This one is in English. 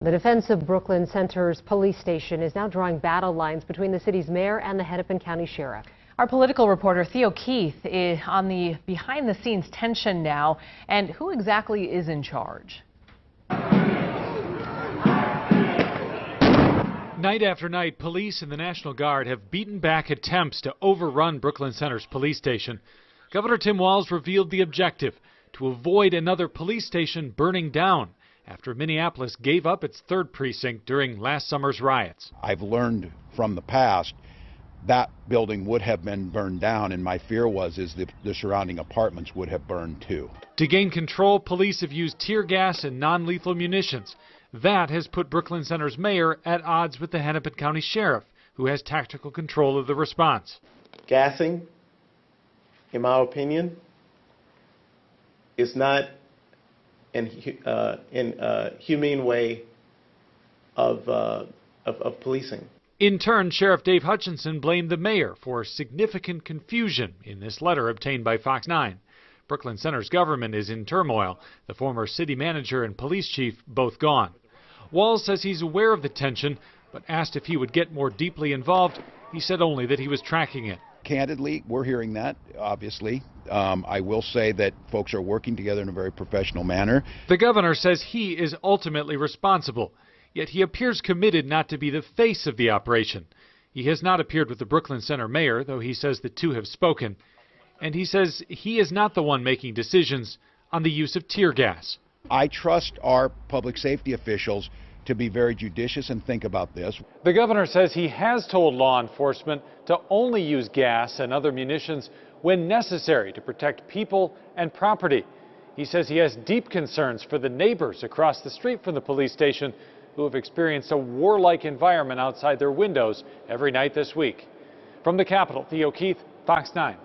The defense of Brooklyn Center's police station is now drawing battle lines between the city's mayor and the Hennepin County Sheriff. Our political reporter Theo Keith is on the behind-the-scenes tension now, and who exactly is in charge? Night after night, police and the National Guard have beaten back attempts to overrun Brooklyn Center's police station. Governor Tim Walz revealed the objective: to avoid another police station burning down after Minneapolis gave up its third precinct during last summer's riots. I've learned from the past that building would have been burned down, and my fear is that the surrounding apartments would have burned too. To gain control, police have used tear gas and non-lethal munitions. That has put Brooklyn Center's mayor at odds with the Hennepin County Sheriff, who has tactical control of the response. Gassing, in my opinion, is not in humane way of policing. In turn, Sheriff Dave Hutchinson blamed the mayor for significant confusion in this letter obtained by Fox 9. Brooklyn Center's government is in turmoil. The former city manager and police chief both gone. Walz says he's aware of the tension, but asked if he would get more deeply involved, he said only that he was tracking it. Candidly, we're hearing that, obviously. I will say that folks are working together in a very professional manner. The governor says he is ultimately responsible, yet he appears committed not to be the face of the operation. He has not appeared with the Brooklyn Center mayor, though he says the two have spoken. And he says he is not the one making decisions on the use of tear gas. I trust our public safety officials to be very judicious and think about this. The governor says he has told law enforcement to only use gas and other munitions when necessary to protect people and property. He says he has deep concerns for the neighbors across the street from the police station who have experienced a warlike environment outside their windows every night this week. From the Capitol, Theo Keith, Fox 9.